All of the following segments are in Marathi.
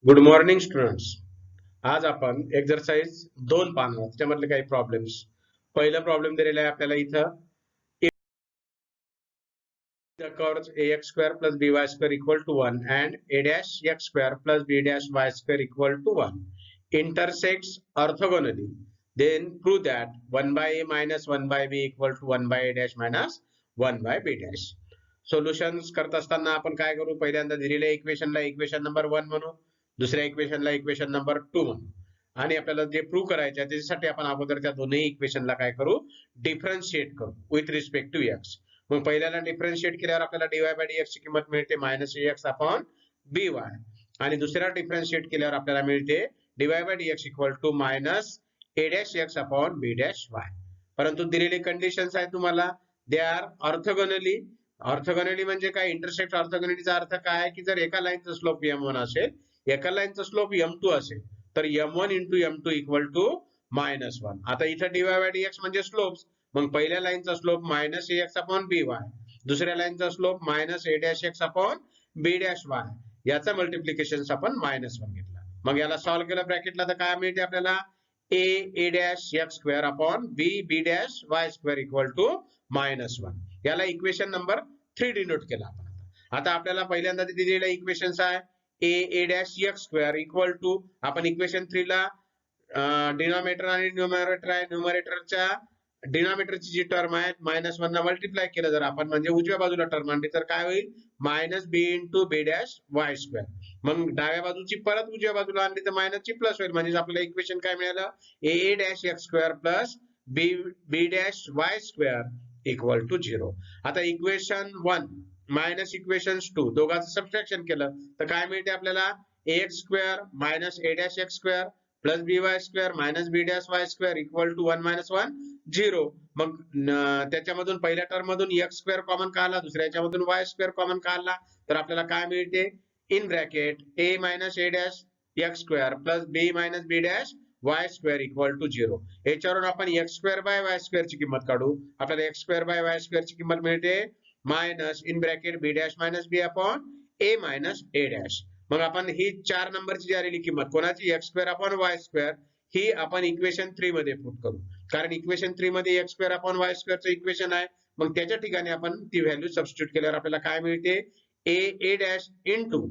Good morning students. आज आपण एक्सरसाइज 2 पाहणार त्याच्यामधले काही प्रॉब्लेम्स. पहिला प्रॉब्लेम दिलेला आहे आपल्याला इथं the curves ax square plus by square equal to 1 and a dash x square plus b dash y square equal to 1 intersects orthogonally. Then prove that 1 by a minus 1 by b equal to 1 by a dash minus 1 by b dash. Solutions करत असताना आपण काय करू, पहिल्यांदा दिलेल्या इक्वेशनला इक्वेशन नंबर 1 म्हणू, दुसऱ्या इक्वेशनला इक्वेशन नंबर 2 म्हणू आणि आपल्याला जे प्रूव्ह करायचे आहे त्याच्यासाठी आपण अगोदर त्या दोन्ही इक्वेशनला काय करू, डिफरन्शिएट करू विथ रिस्पेक्ट टू एक्स. मग पहिल्याला डिफरन्शिएट केल्यावर आपल्याला dy बाय dx ची किंमत मिळते -ax अपॉन by आणि दुसऱ्या डिफरन्शिएट केल्यावर आपल्याला मिळते dy by dx equal to -a dash x upon b dash y. परंतु दिलेली कंडिशन्स आहे तुम्हाला, दे आर ऑर्थोगोनली. ऑर्थोगोनली म्हणजे काय, इंटरसेक्ट ऑर्थोगोनलीचा अर्थ काय आहे की जर एका लाईनचा स्लोप m1 असेल, एका लाईनचा स्लोप m2 असेल तर m1 into m2 equal to -1. आता इथं dy बाय dx म्हणजे स्लोप्स, मग पहिल्या लाईनचा स्लोप -ax अपॉन by, दुसऱ्या लाईनचा slope -a dash x upon b dash y, याचा मल्टिप्लिकेशन आपण -1 घेतला. मग याला सॉल्व्ह केलं ब्रॅकेटला तर काय मिळते आपल्याला, a dash x square upon b dash y square equal to -1. याला इक्वेशन नंबर 3 डिनोट केला आपण. आता आपल्याला पहिल्यांदा दिलेलं इक्वेशन्स आहे a dash x square equal to, आपण इक्वेशन 3 ला डिनॉमिनेटर आणि न्यूमरेटर आहे, न्यूमरेटरच्या डिनॉमिनेटरची जी टर्म आहे -1 ने मल्टिप्लाय केलं जर आपण, म्हणजे उजव्या बाजूला टर्म आणली तर काय होईल, -b into b dash y square. मग डाव्या बाजूची परत उजव्या बाजूला आणली तर मायनसची प्लस होईल, म्हणजे आपल्याला इक्वेशन काय मिळालं, a dash x square plus b dash y square equal to 0. आता इक्वेशन 1 मायनस इक्वेशन 2 दोघांचं सबट्रॅक्शन केलं तर काय मिळते आपल्याला, ax square minus a dash x square plus by square minus b dash y square equal to 1 - 1 0. मग त्याच्यामधून पहिल्या टर्म मधून x स्क्वेअर कॉमन काढला, दुसऱ्या याच्यामधून y स्क्वेअर कॉमन काढला तर आपल्याला काय मिळते, in bracket a minus a dash x square plus b minus b dash y square equal to 0. याच्यावरून आपण x square by y square ची किंमत काढू. आपल्याला x square by y square ची किंमत मिळते minus in bracket b dash minus b upon a minus a dash. मग आपण ही 4 नंबरची जी आलेली किंमत कोणाची, x square upon y square, ही आपण इक्वेशन 3 मध्ये पुट करू, कारण इक्वेशन 3 मध्ये x square upon y square चं इक्वेशन आहे. मग त्याच्या ठिकाणी आपण ती व्हॅल्यू सबस्टिट्यूट केल्यावर आपल्याला काय मिळते, a dash into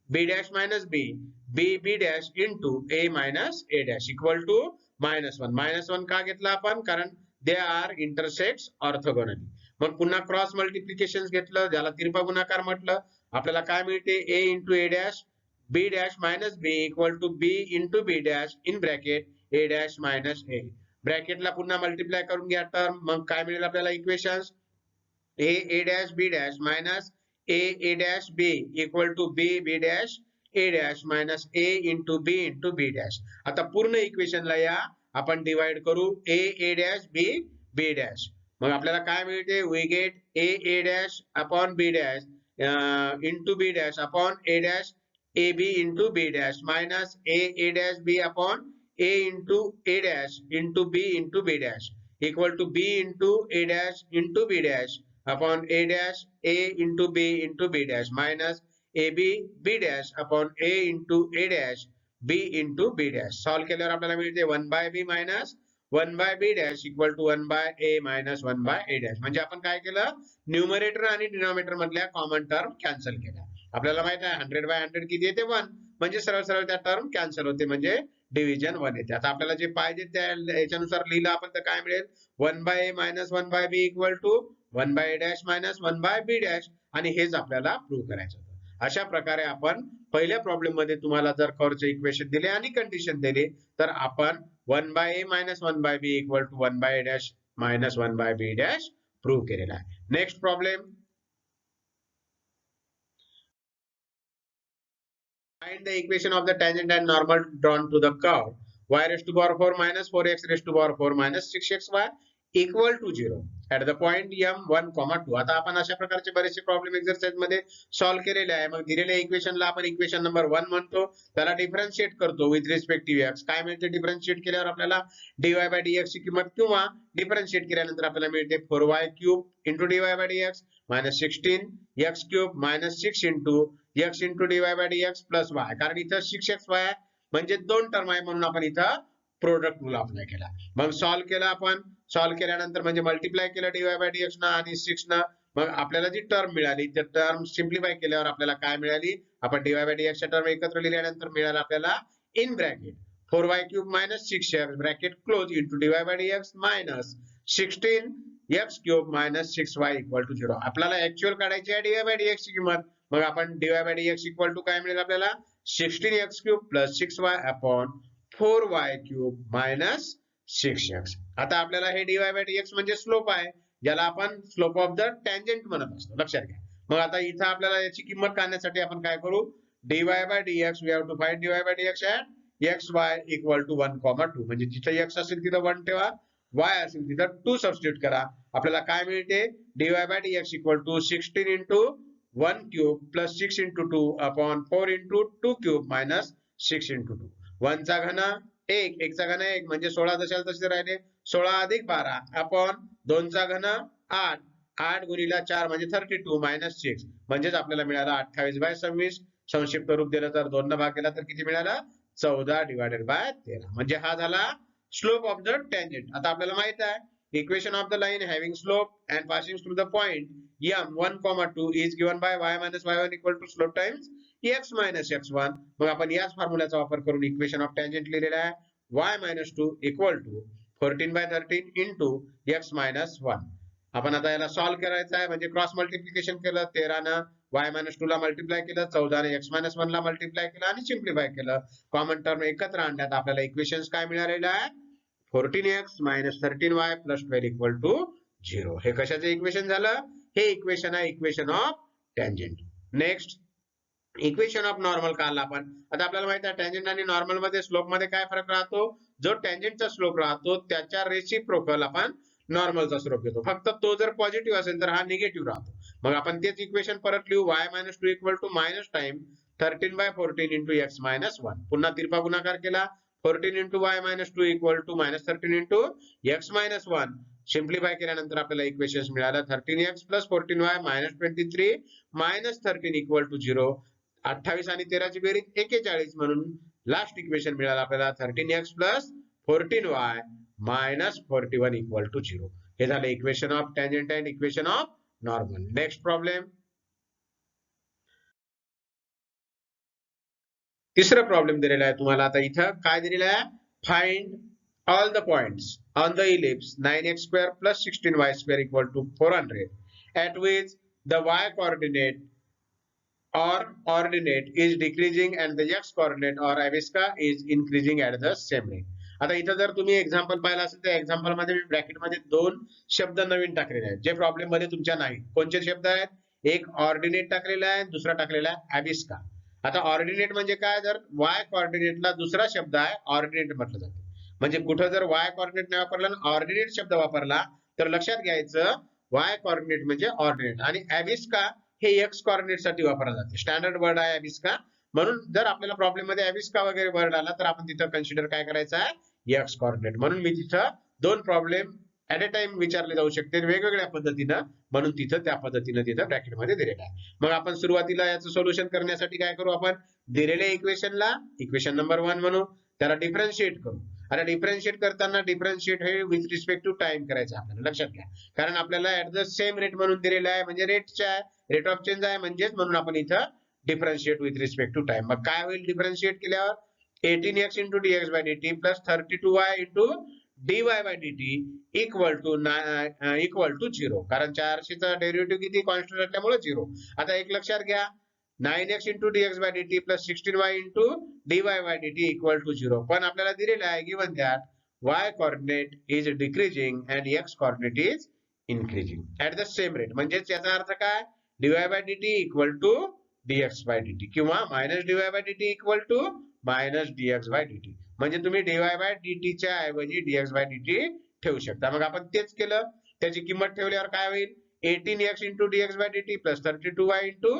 b dash minus b dash into a minus a dash equal to -1. -1 का घेतला आपण, कारण दे आर इंटरसेक्ट्स ऑर्थोगोनली. मग पुन्हा क्रॉस मल्टिप्लिकेशन घेतलं, ज्याला तिरपा गुणाकार म्हटलं, आपल्याला काय मिळते, a into a dash b dash minus b equal to b into b dash in bracket a dash minus a. ब्रॅकेटला पुन्हा मल्टिप्लाय करून घ्या टर्म, मग काय मिळेल आपल्याला equations, a dash b dash minus a dash b equal to b dash a dash minus a into b dash. आता पूर्ण इक्वेशनला या आपण डिवाइड करू, a डॅश b डॅश. मग आपल्याला काय मिळते, we get a dash upon b dash into b dash upon a dash ab into b dash minus a dash b upon a into a dash into b dash equal to b into a dash into b dash upon a dash a into b dash minus ab b dash upon a into a dash b into b dash. Solve केल्यावर आपल्याला मिळते 1 by b minus 1 by b dash equal to 1 by a minus 1 by a dash. म्हणजे आपण काय केलं, न्यूमरेटर आणि डिनॉमिनेटर मधल्या कॉमन टर्म कॅन्सल केल्या. आपल्याला माहित आहे 100 बाय 100 किती येते, 1, म्हणजे सरळ सरळ त्या टर्म कॅन्सल होते, म्हणजे डिव्हिजन 1 येते. आता आपल्याला जे पाहिजे त्या याच्यानुसार लिहिलं आपण तर काय मिळेल, 1 by a minus 1 by b equal to 1 by a dash minus 1 by b dash, आणि हेच आपल्याला प्रूव्ह करायचं होतं. अशा प्रकारे आपण पहिल्या प्रॉब्लेम मध्ये तुम्हाला जर कर्वचे इक्वेशन दिले आणि कंडिशन दिली तर आपण 1 by a minus 1 by b equal to 1 by a dash minus 1 by b dash prove केलेला आहे. Next problem, find the equation of the tangent and normal drawn to the curve y raised to power 4 minus 4x raised to power 4 minus 6xy equal to 0 at the point m1, 2. आता आपण अशा प्रकारचे बरेचसे प्रॉब्लेम एक्सरसाइज मध्ये सॉल्व्ह केलेले आहे. मग दिलेल्या इक्वेशनला आपण इक्वेशन नंबर 1 म्हणतो, त्याला डिफरन्शिएट करतो विथ रिस्पेक्ट टू x. काय मिळते डिफरन्शिएट केल्यावर आपल्याला dy बाय dx ची किंमत, किंवा डिफरन्शिएट केल्यानंतर आपल्याला मिळते 4y cube into dy by dx minus 16 x cube minus 6 into x into d y by d x plus y, कारण इथं 6x y म्हणजे दोन टर्म आहे म्हणून आपण इथं प्रोडक्ट रूल अप्लाय केला. मग सॉल्व्ह केला आपण. सॉल्व्ह केल्यानंतर म्हणजे मल्टिप्लाय केलं डीवाय बाय डीएक्स ना आणि 6 ना, मग आपल्याला जी टर्म मिळाली त्या टर्म सिम्प्लिफाय केल्यावर आपल्याला काय मिळाली, आपण डीवाय बाय डीएक्स च्या टर्म एकत्र लिहिल्यानंतर मिळालं आपल्याला in bracket 4y cube minus 6x bracket close into d y by d x minus 16x cube minus 6y equal to 0. आपल्याला ऍक्च्युअल काढायची आहे डीवाय बाय डीएक्स ची किंमत. मग आपण d y by d x equal to काय मिळेल आपल्याला 16x cube plus 6y upon 4y cube minus 6x. आता आपल्याला हे डीवाय बाय डीएक्स म्हणजे स्लोप आहे, ज्याला आपण स्लोप ऑफ द टँजेंट म्हणत असतो, लक्षात घ्या. मग आता इथं आपल्याला याची किंमत काढण्यासाठी आपण काय करू, d y by d x we have to find d y by d x at xy equal to 1,2. म्हणजे जिथे x असेल तिथं 1 ठेवा, y असेल तिथं 2 सबस्टिट्यूट करा. आपल्याला काय मिळते, d y by d x equal to 16 into 1 cube plus 6 into 2 upon 4 into 2 cube minus 6 into 2. 1 चा घन 1, 1 चा घन 1 म्हणजे 16 जशाल तसे राहिले, 16 अधिक 12 अपॉन 2 चा घन 8, 8 गुणिला 4 म्हणजे 32 मायनस 6 म्हणजेच आपल्याला मिळाला 28 बाय 26. संक्षिप्त रूप दिलं तर 2 न भाग केला तर किती मिळाला, 14 डिवायडेड बाय 13. म्हणजे हा झाला स्लोप ऑफ द टँजेंट. आता आपल्याला माहित आहे equation of the line having slope and passing through the point m 1,2 is given by y minus y1 equal to slope times x minus x1. मग आपण याच फॉर्म्युलाचा वापर करून इक्वेशन ऑफ टँजेंट लिहिलेला आहे y minus 2 equal to 14 by 13 into x minus 1. आपण आता याला सॉल्व्ह करायचं आहे, म्हणजे क्रॉस मल्टिप्लिकेशन केलं 13 न y मायनस 2 ला मल्टिप्लाय केलं, 14 ने x मायनस 1 ला मल्टिप्लाय केलं आणि सिम्प्लिफाय केलं. कॉमन टर्म एकत्र आणण्यात आपल्याला इक्वेशन्स काय मिळालेलं आहे, 14x minus 13y plus 12 equal to 0. हे कशाचं इक्वेशन झालं, हे इक्वेशन आहे equation of tangent. Next equation of normal काढला आपण. आता आपल्याला माहिती आहे टँजेंट आणि नॉर्मल मध्ये स्लोप मध्ये काय फरक राहतो, जो टँजेंटचा स्लोप राहतो त्याच्या रेसिप्रोकल आपण नॉर्मलचा स्लोप घेतो. फक्त तो जर पॉझिटिव्ह असेल तर हा निगेटिव्ह राहतो. मग आपण तेच इक्वेशन परत लिहू, y minus 2 equal to minus time 13 by 14 into x minus 1. पुन्हा तिरपा गुणाकार केला, 14 into y minus 2 equal to minus 13 into x minus 1. Simplify केल्यानंतर आपल्याला इक्वेशन मिळालं 13x plus 14y minus 23 minus 13 equal to 0. 28 आणि 13 ची बेरीज 41 म्हणून लास्ट इक्वेशन मिळालं आपल्याला 13x plus 14y minus 41 equal to 0. हे झालं equation of tangent and equation of normal. Next problem, तिसरा प्रॉब्लेम दिलेला आहे तुम्हाला. आता इथं काय दिलेलं आहे, find all the points on the ellipse 9x square plus 16y square equal to 400 at which the y coordinate or ordinate is decreasing and the x coordinate or abscissa is increasing at the same rate. आता इथं जर तुम्ही एक्झाम्पल पाहिलं असेल तर एक्झाम्पल मध्ये मी ब्रॅकेट मध्ये 2 शब्द नवीन टाकलेले आहेत जे प्रॉब्लेम मध्ये तुमच्या नाही. कोणते शब्द आहेत, एक ऑर्डिनेट टाकलेला आहे, दुसरा टाकलेला आहे अबिस्का. आता ऑर्डिनेट म्हणजे काय, जर y कोऑर्डिनेटला दुसरा शब्द आहे ऑर्डिनेट म्हटलं जातं. म्हणजे कुठं जर y कोऑर्डिनेट नाही वापरला आणि ऑर्डिनेट शब्द वापरला तर लक्षात घ्यायचं y कोऑर्डिनेट म्हणजे ऑर्डिनेट आणि अबिस्का हे x कोऑर्डिनेट साठी वापरला जाते. स्टँडर्ड वर्ड आहे अबिस्का. म्हणून जर आपल्याला प्रॉब्लेम मध्ये अबिस्का वगैरे वर्ड आला तर आपण तिथं कन्सिडर काय करायचं आहे, x कोऑर्डिनेट. म्हणून मी तिथं 2 प्रॉब्लेम ऍट अ टाइम विचारले जाऊ शकते वेगवेगळ्या पद्धतीनं, म्हणून तिथं त्या पद्धतीनं तिथं ब्रॅकेट मध्ये दिलेलं आहे. मग आपण सुरुवातीला याचं सोल्युशन करण्यासाठी काय करू, आपण दिलेल्या इक्वेशनला इक्वेशन नंबर 1 म्हणू, त्याला डिफरन्शिएट करू. आता डिफरन्शिएट करताना डिफरन्शिएट हे विथ रिस्पेक्ट टू टाइम करायचं आपल्याला, लक्षात घ्या. कारण आपल्याला ऍट द सेम रेट म्हणून दिलेलं आहे, म्हणजे रेटच्या रेट ऑफ चेंज आहे म्हणजेच, म्हणून आपण इथं differentiate with respect to time. मग काय होईल डिफरन्शिएट केल्यावर 18x into dx by dt plus 32y into dy by dt equal to 0. कारण 400 चा डेरिव्हेटिव्ह किती कॉन्स्टंट असल्यामुळे 0. आता एक लक्षात घ्या, 9x into dx by dt plus 16y into dy by dt equal to 0. पण आपल्याला दिलेलं आहे given that y coordinate is decreasing and x coordinate is increasing at the same rate. म्हणजे याचा अर्थ काय, dy by dt equal to dx by dt किंवा minus dy by dt equal to minus dx by dt. म्हणजे तुम्ही dy बाय dt च्या ऐवजी dx बाय dt ठेवू शकता. मग आपण तेच केलं, त्याची किंमत ठेवल्यावर काय होईल, 18x into dx by dt plus 32y into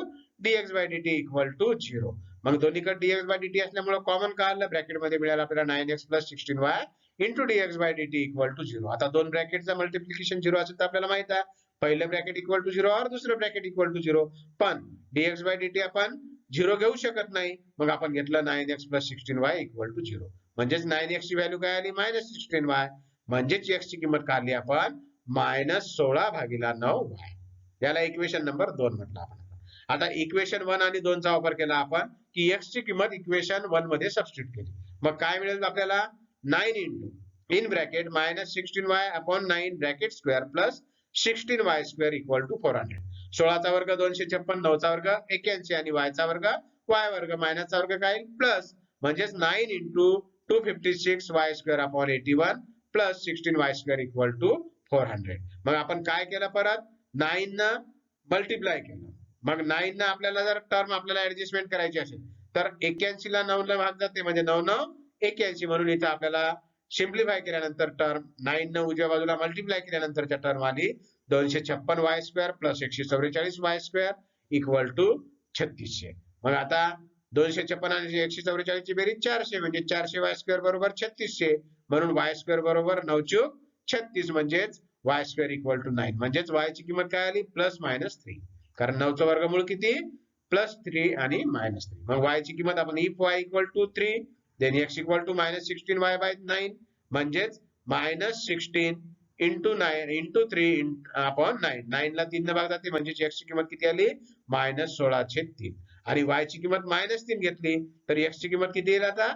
dx by dt equal to 0. मग दोन्हीकडे dx by dt असल्यामुळे कॉमन काढलं, ब्रॅकेट मध्ये मिळालं आपल्याला 9x plus 16y into dx by dt equal to 0. आता दोन ब्रॅकेटचं मल्टिप्लिकेशन 0 असेल तर आपल्याला माहित आहे पहिलं ब्रॅकेट इक्वल टू 0 और दुसरं ब्रॅकेट इक्वल टू 0. पण dx by dt आपण 0 घेऊ शकत नाही. मग आपण घेतलं 9x + 16y = 0. म्हणजेच 9x ची व्हॅल्यू काय आली -16y. म्हणजेच x ची किंमत काढली आपण -16/9y. याला इक्वेशन नंबर 2 म्हटलं आपण. आता इक्वेशन 1 आणि 2 चा वापर केला आपण की x ची किंमत इक्वेशन 1 मध्ये सबस्टिट्यूट केली. मग काय मिळेल आपल्याला 9 in bracket -16y/9 bracket square plus 16y² = 400. 16 चा वर्ग 256, 9 चा वर्ग 81 आणि y चा वर्ग y वर्ग मायनस चा वर्ग काय प्लस म्हणजेच 9 × 256y² 81 + 16y² = 400. मग आपण काय केलं परत 9 न मल्टिप्लाय केलं. मग 9 न आपल्याला जर टर्म आपल्याला ऍडजस्टमेंट करायची असेल तर 81 ला 9 ने भाग जाते म्हणजे 9 9 81. म्हणून इथे आपल्याला सिम्प्लिफाय केल्यानंतर टर्म 9 न उजव्या बाजूला मल्टिप्लाय केल्यानंतरच्या टर्म आली 256y² + 144y² = 3600. मग आता 256 आणि 144 ची बेरीज 400 म्हणजे 400y² = 3600. म्हणून y² = 9 चूक 36 म्हणजेच y² = 9. म्हणजेच y ची किंमत काय आली +-3. कारण 9 चं वर्गमूळ किती +3 आणि -3. मग y ची किंमत आपण if y = 3 then x = -16y/9 म्हणजेच -16 × 9 × 3/9. 9 ला 3 ने भाग जाते म्हणजे x ची किंमत किती आली -16/3. आणि y ची किंमत -3 घेतली तर x ची किंमत किती येईल आता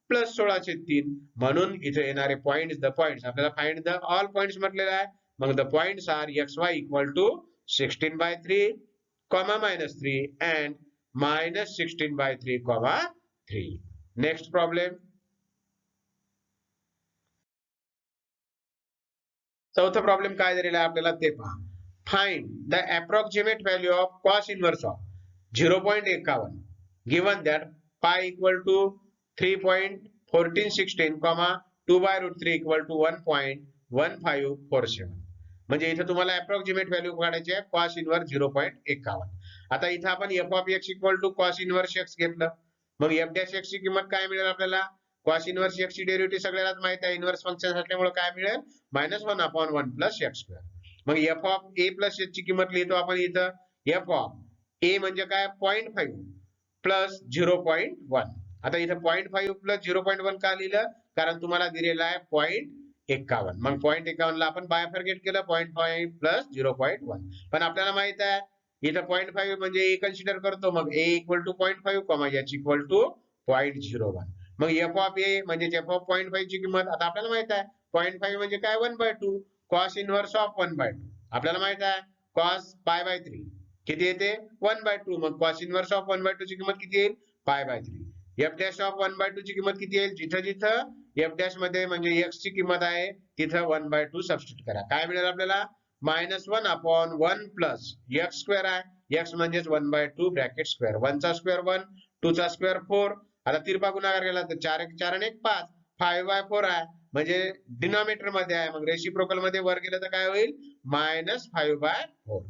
+16/3. म्हणून इथे येणारे पॉइंट्स आपल्याला फाइंड द ऑल पॉइंट्स म्हटलेलं आहे. मग the points are xy = 16/3, -3 and -16/3, 3. Next problem. चौथा प्रॉब्लेम काय दिलेला आहे आपल्याला ते पहा. Find the approximate value of cos inverse of 0.51 given that pi = 3.1416, 2/√3 = 1.1547. म्हणजे इथे तुम्हाला अप्रॉक्सिमेट व्हॅल्यू काढायची आहे cos इन्व्हर्स 0.51. आता इथे आपण f of x = cos inverse x घेतलं. मग f' x ची किंमत काय मिळेल आपल्याला cos इन्व्हर्स x ची डेरिव्हेटिव्ह सगळ्यालाच माहित आहे इन्व्हर्स फंक्शन असल्यामुळे काय मिळेल -1/1 + x². मग f of a + h ची किंमत लिहितो आपण इथं f of a म्हणजे काय 0.5 + 0.1. आता इथं 0.5 + 0.1 का लिहिलं कारण तुम्हाला दिलेला आहे 0.51. मग 0.51 ला आपण बायफरगेट केलं 0.5 + 0.1. पण आपल्याला माहित आहे इथं 0.5 म्हणजे a कन्सिडर करतो. मग a = 0.5, h = 0.01. मग f of a म्हणजे f of 0.5 ची किंमत आता आपल्याला माहित आहे 0.5 म्हणजे काय 1/2 cos इन्व्हर्स ऑफ 1/2. आपल्याला माहित आहे cos π/3 किती येते 1/2. मग cos इन्व्हर्स ऑफ 1/2 ची किंमत किती येईल π/3. f' ऑफ 1/2 ची किंमत किती येईल जिथं जिथं f' मध्ये म्हणजे x ची किंमत आहे तिथं 1/2 सबस्टिट्यूट करा. काय मिळेल आपल्याला -1/1 + x² आहे. x म्हणजेच 1/2 ब्रॅकेट स्क्वेअर 1 चा स्क्वेअर 1 2 चा स्क्वेअर 4. आता तिरपा गुणाकार केला तर 4 × 4 = 5 5/4 आहे म्हणजे डिनॉमिनेटर मध्ये आहे. मग रेसिप्रोकल मध्ये वर गेलं तर काय होईल -5/4.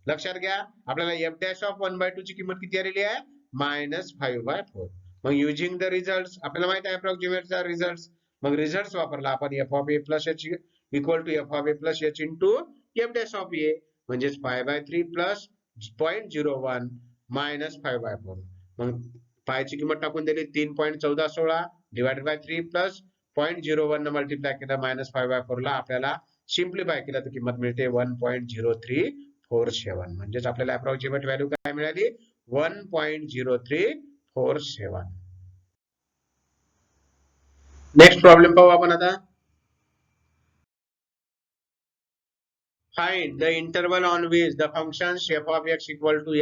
लक्षात घ्या आपल्याला f' ऑफ 1/2 ची किंमत किती आलेली आहे -5/4. मग युजिंग द रिझल्ट्स आपल्याला माहित आहे अप्रॉक्सिमेट चा रिझल्ट्स. मग रिझल्ट्स वापरला आपण f of a + h = f of a + h * f' of a म्हणजेच π/3 + 0.01 - 5/4. मग पाय ची किंमत टाकून दिली 3.1416 / 3 + 0.01 न मल्टिप्लाय केलं -5/4 ला आपल्याला सिम्प्लिफाय केलं तर किंमत मिळते 1.0347. म्हणजेच आपल्याला अप्रॉक्सिमेट व्हॅल्यू काय मिळाली 1.0347. नेक्स्ट प्रॉब्लेम पाहू आपण आता. Find the interval on which the function f of x =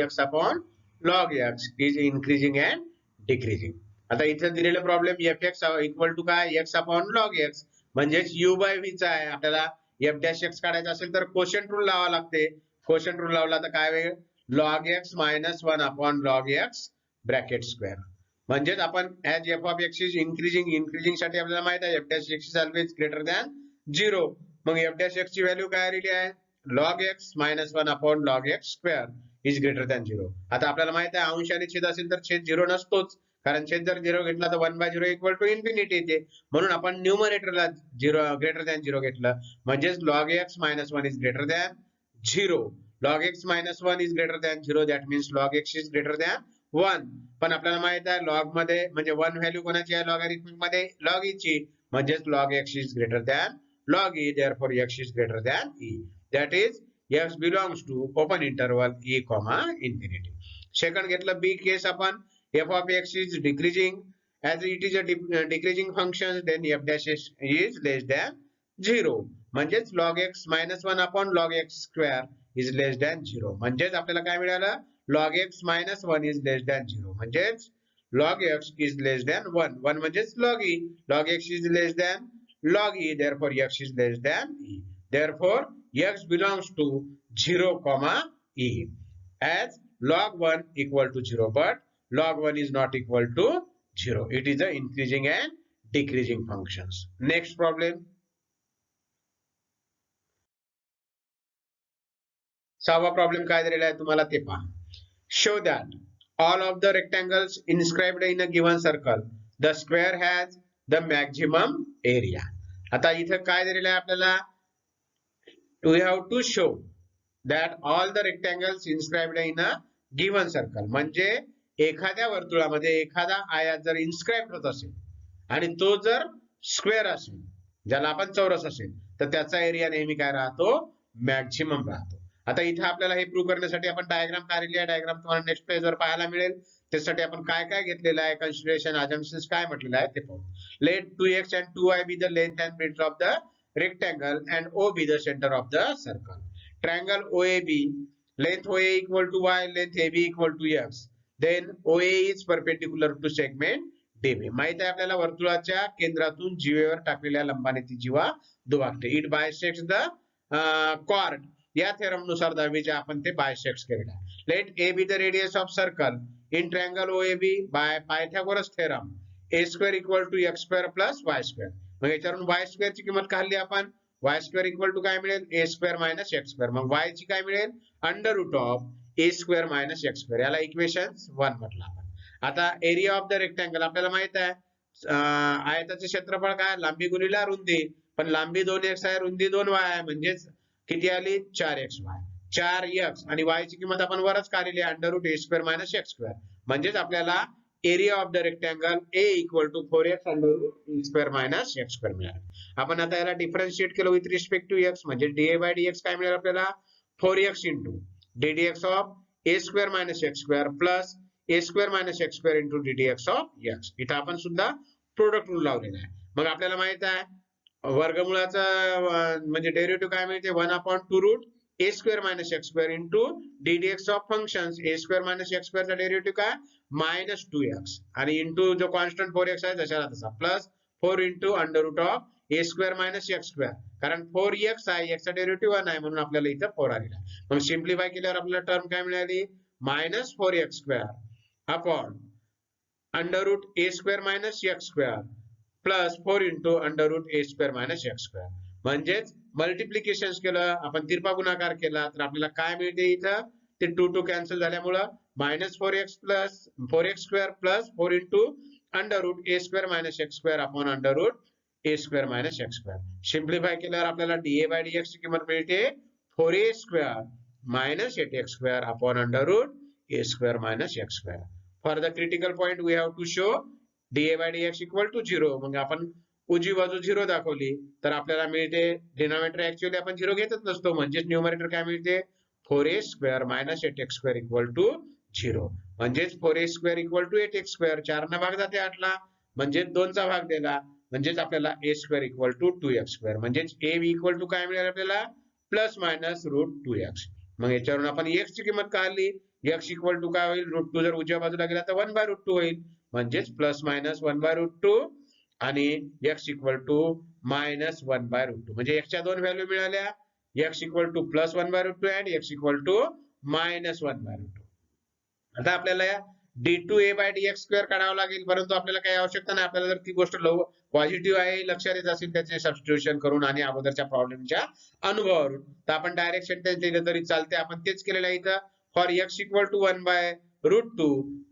x/log x is increasing and decreasing. आता इथे दिलेला प्रॉब्लेम fx = काय x/log x म्हणजेच u/v चा आहे. आपल्याला f' काढायचा असेल तर कोशंट रूल लावावा लागते. कोशंट रूल लावला तर काय होईल log x - 1/log x bracket square. म्हणजेच आपण as f of x is increasing साठी आपल्याला माहित आहे f' is always greater than 0. मग f' ची व्हॅल्यू काय आलेली आहे log x - 1/log x² is greater than 0. आता आपल्याला माहित आहे अंश आणि छेद असेल तर छेद 0 नसतोच कारण छेद जर 0 घेतला तर 1/0 = इन्फिनिटी येते. म्हणून आपण न्यूमरेटरला 0 greater than 0 घेतलं म्हणजेच log x - 1 is greater than 0. log x - 1 is greater than 0 that means log x is greater than 1. पण आपल्याला माहित आहे लॉग मध्ये म्हणजे 1 व्हॅल्यू कोणाची आहे लॉगॅरिथमिक मध्ये लॉग ई ची म्हणजेच log x is greater than log e, therefore x is greater than e. That is x belongs to open interval e comma infinity. Second घेतलं b केस आपण f of x is decreasing as it is a decreasing function then f dash is less than 0 म्हणजेच log x minus 1 upon log x square is less than 0 म्हणजेच आपल्याला काय मिळालं log x minus 1 is less than 0 म्हणजेच log x is less than 1 1 म्हणजेच log e log x is less than log e therefore x is less than e therefore x belongs to 0 comma e as log 1 equal to 0 but log 1 is not equal to 0 it is a increasing and decreasing functions. Next problem. सहावा प्रॉब्लेम काय दिलेला आहे तुम्हाला ते पहा. Show that all of the rectangles inscribed in a given circle the square has the maximum area. आता इथं काय दिलेलं आहे आपल्याला we have to show that all the rectangles inscribed in a given circle म्हणजे एखाद्या वर्तुळामध्ये एखादा आयत जर इन्स्क्राइब होत असेल आणि तो जर स्क्वेअर असेल ज्याला आपण चौरस असेल तर त्याचा एरिया नेहमी काय राहतो मॅक्झिमम राहतो. आता इथे आपल्याला हे प्रूव्ह करण्यासाठी आपण डायग्राम काढलेली आहे डायग्राम तुम्हाला नेक्स्ट पेज वर पाहायला मिळेल त्यासाठी आपण काय काय घेतलेलं आहे कन्सिडरेशन अजम्पशन्स काय म्हटलेलं आहे ते पाहू. Let 2x and 2y be the length and breadth of the rectangle and O be the center of the circle. Triangle OAB length OA equal to y length AB equal to x then OA is perpendicular to segment DB. माहित आहे आपल्याला वर्तुळाच्या केंद्रातून जीवेवर टाकलेल्या लंबाने ती जीवा दुभागते. इट बायसेक्ट्स द chord या थेरम नुसार दहावीच्या आपण ते बायसेक्ट्स केलेला आहे. Let A B the radius of circle in triangle OAB by Pythagoras theorem a square equal to x square plus y square. मग याच्यावरून y square ची किंमत काढली आपण y square equal टू काय मिळेल a square minus x square. मग y ची काय मिळेल under root of a square minus x square. याला इक्वेशन 1 म्हटलं आपण. आता एरिया ऑफ द रेक्टँगल आपल्याला माहित आहे आयताचे क्षेत्रफळ काय लांबी गुणिले रुंदी पण लांबी 2x आहे रुंदी 2y आहे म्हणजेच किती आली 4xy 4x आणि y ची किंमत आपण वरच काढलेली आहे under root a square minus x square म्हणजेच आपल्याला area of the rectangle a equal to 4x under root a square minus x square मिळाला. आपण आता याला डिफरन्शिएट केलं विथ रिस्पेक्ट टू x म्हणजे dA by dx काय मिळेल आपल्याला 4x into ddx of a square minus x square plus a square minus x square into ddx of x. इथं आपण सुद्धा प्रोडक्ट रूल लावलेला आहे. मग आपल्याला माहित आहे वर्गमूळाचा म्हणजे डेरिव्हेटिव्ह काय मिळते 1 upon 2 root a square minus x square into ddx of functions a square minus x square चा डेरिव्हेटिव्ह काय minus 2x आणि into जो कॉन्स्टंट 4x आहे तशाला तसा plus 4 into under root of a square minus x square कारण 4x आहे x चा डेरिव्हेटिव्ह 1 आहे म्हणून आपल्याला इथं 4 आलेला आहे. मग सिम्प्लिफाय केल्यावर आपल्याला टर्म काय मिळाली minus 4x square upon under root a square minus x square plus 4 into under root a square minus x square. म्हणजेच मल्टिप्लिकेशन केलं आपण तिरपा गुणाकार केला तर आपल्याला काय मिळते इथं ते 2 2 कॅन्सल झाल्यामुळे minus 4x plus 4x square plus 4 into under root a square minus x square upon under root a square minus x square. Simplify केल्यावर आपल्याला dA by dx ची किंमत मिळते 4a square minus 8x square upon under root a square minus x square. For the critical point we have to show dA by dx equal to 0. मग आपण उजवी बाजू 0 दाखवली तर आपल्याला मिळते डिनॉमिनेटर ऍक्च्युअली आपण 0 घेतच नसतो म्हणजेच न्यूमरेटर काय मिळते 4a square minus 8x square equal to 0 म्हणजेच 4a square equal to 8x square 4 ना भाग जाते 8 ला म्हणजे 2 चा भाग दिला म्हणजेच आपल्याला a square equal to 2x square म्हणजेच a equal to काय मिळेल आपल्याला प्लस मायनस रूट 2x. मग याच्यावरून आपण x ची किंमत काढली x इक्वल टू काय होईल रूट 2 जर उजव्या बाजूला गेला तर 1 बाय रूट 2 होईल म्हणजेच प्लस मायनस 1 बाय रूट 2 आणि x equal to minus 1 by root 2 म्हणजे x च्या दोन व्हॅल्यू मिळाल्या x equal to plus 1 by root 2 आणि x equal to minus 1 by root 2. आता आपल्याला d2a by dx स्क्वेअर काढावं लागेल परंतु आपल्याला काही आवश्यकता नाही आपल्याला जर ती गोष्ट पॉझिटिव्ह आहे लक्षात येत असेल त्याचे सबस्टिट्यूशन करून आणि अगोदरच्या प्रॉब्लेमच्या अनुभवावरून तर आपण डायरेक्ट सेंटेन्स लिहिलं तरी चालते आपण तेच केलेलं आहे इथं for x equal to 1 by root 2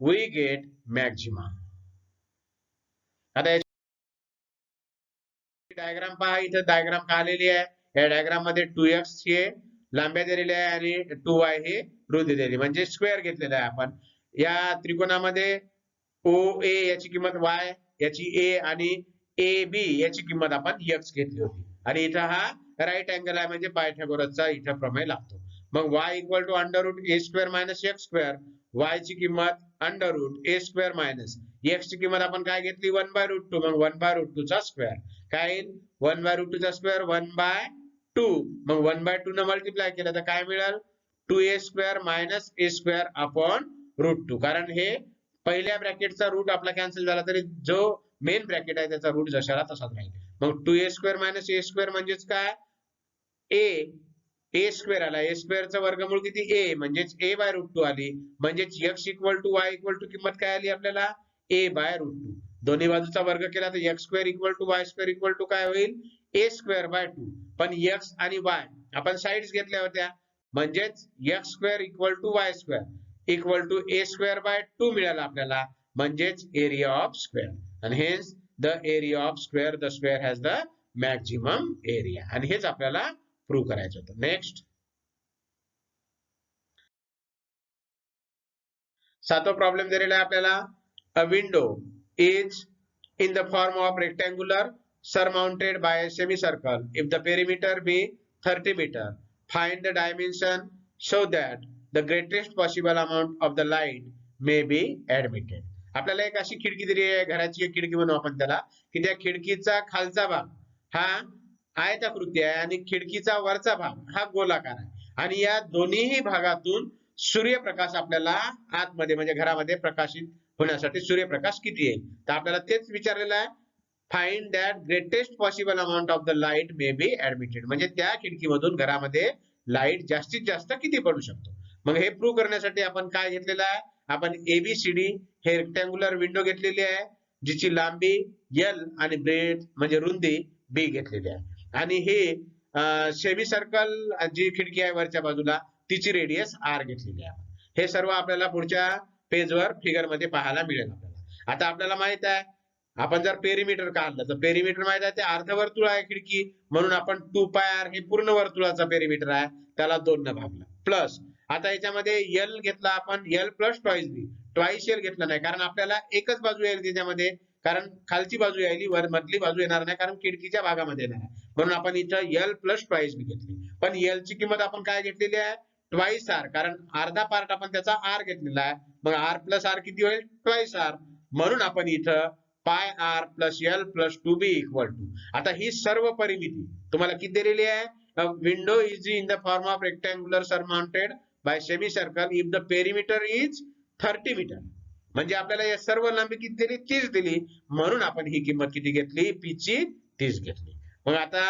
we get maxima. आता डायग्राम पहा इथं डायग्राम काढलेली आहे या डायग्राम मध्ये 2x हे लांब्या दिलेल्या आहे आणि 2y हे रुंदी दिलेली म्हणजे स्क्वेअर घेतलेला आहे आपण या त्रिकोणामध्ये ओ ए याची किंमत y, याची a आणि ए बी याची किंमत आपण x घेतली होती आणि इथं हा राईट अँगल आहे म्हणजे पायथागोरसचा इथं प्रमेय लागतो. मग y equal to under root a square minus x square, y ची किंमत under root a square minus x ची किंमत आपण काय घेतली 1/√2, मग 1/√2 चा स्क्वेअर काय येईल 1/√2 चा स्क्वेअर 1/2, मग 1/2 न मल्टिप्लाय केलं तर काय मिळेल 2a स्क्वेअर मायनस ए स्क्वेअर अपॉन √2. कारण हे पहिल्या ब्रॅकेटचा रूट आपला कॅन्सल झाला तरी जो मेन ब्रॅकेट आहे त्याचा रूट जशाला तसाच राहील. मग 2a स्क्वेअर मायनस ए स्क्वेअर म्हणजेच काय ए स्क्वेअर आला, ए स्क्वेअरचा वर्गमूळ किती a म्हणजेच a/√2 आली, म्हणजेच x equal to y equal to किंमत काय आली आपल्याला a/√2. दोन्ही बाजूचा वर्ग केला तर x square equal to y square equal to काय होईल a स्क्वेअर/2. पण x आणि y आपण साइड्स घेतल्या होत्या म्हणजेच x square equal to y square equal to a स्क्वेअर/2 मिळाला आपल्याला म्हणजेच एरिया ऑफ स्क्वेअर आणि हेच the area of square, the square has the maximum area आणि हेच आपल्याला प्रूव्ह करायचं होतं. नेक्स्ट 7वा प्रॉब्लेम दिलेला आहे आपल्याला. अ window is in the form of rectangular surmounted by a semicircle if the perimeter be 30 meter. Find the dimension so that the greatest possible amount of the light may be admitted. आपल्याला एक अशी खिडकी दिली आहे, घराची एक खिडकी म्हणू आपण त्याला, की त्या खिडकीचा खालचा भाग हा आयताकृती आहे आणि खिडकीचा वरचा भाग हा गोलाकार आहे आणि या दोन्ही भागातून सूर्यप्रकाश आपल्याला आतमध्ये म्हणजे घरामध्ये प्रकाशित होण्यासाठी सूर्यप्रकाश किती येईल. तर आपल्याला तेच विचारलेलं आहे. Find that greatest possible amount of the light may be admitted, म्हणजे त्या खिडकीमधून घरामध्ये लाईट जास्तीत जास्त किती पडू शकतो. मग हे प्रूव्ह करण्यासाठी आपण काय घेतलेलं आहे, आपण एबीसीडी हे रेक्टँग्युलर विंडो घेतलेली आहे जिची लांबी एल आणि ब्रेड म्हणजे रुंदी बी घेतलेली आहे आणि हे सेमी सर्कल जी खिडकी आहे वरच्या बाजूला तिची रेडियस आर घेतलेली आहे. हे सर्व आपल्याला पुढच्या पेजवर फिगर मध्ये पाहायला मिळेल आपल्याला. आता आपल्याला माहित आहे आपण जर पेरिमीटर काढलं तर पेरिमीटर माहित आहे ते अर्धवर्तुळ आहे खिडकी म्हणून आपण 2πr हे पूर्ण वर्तुळाचा पेरिमीटर आहे त्याला 2 न भागलं प्लस आता याच्यामध्ये एल घेतला आपण एल प्लस ट्वाइस एल घेतला नाही कारण आपल्याला एकच बाजू येईल त्याच्यामध्ये, कारण खालची बाजू यायली वर मधली बाजू येणार नाही कारण खिडकीच्या भागामध्ये येणार आहे म्हणून आपण इथं एल प्लस ट्वाइस बी घेतली. पण एल ची किंमत आपण काय घेतलेली आहे ट्वाइस आर, कारण अर्धा पार्ट आपण त्याचा आर घेतलेला आहे मग आर प्लस आर किती होईल ट्वाइस आर म्हणून आपण इथं pi r plus l plus 2b equal to. आता ही सर्व परिमिती तुम्हाला किती दिलेली आहे. Window is in the form of rectangular surmounted by semi circle if the perimeter is 30 metre, म्हणजे आपल्याला या सर्व लांबी किती दिली 30 दिली म्हणून आपण ही किंमत किती घेतली पी ची 30 घेतली. मग आता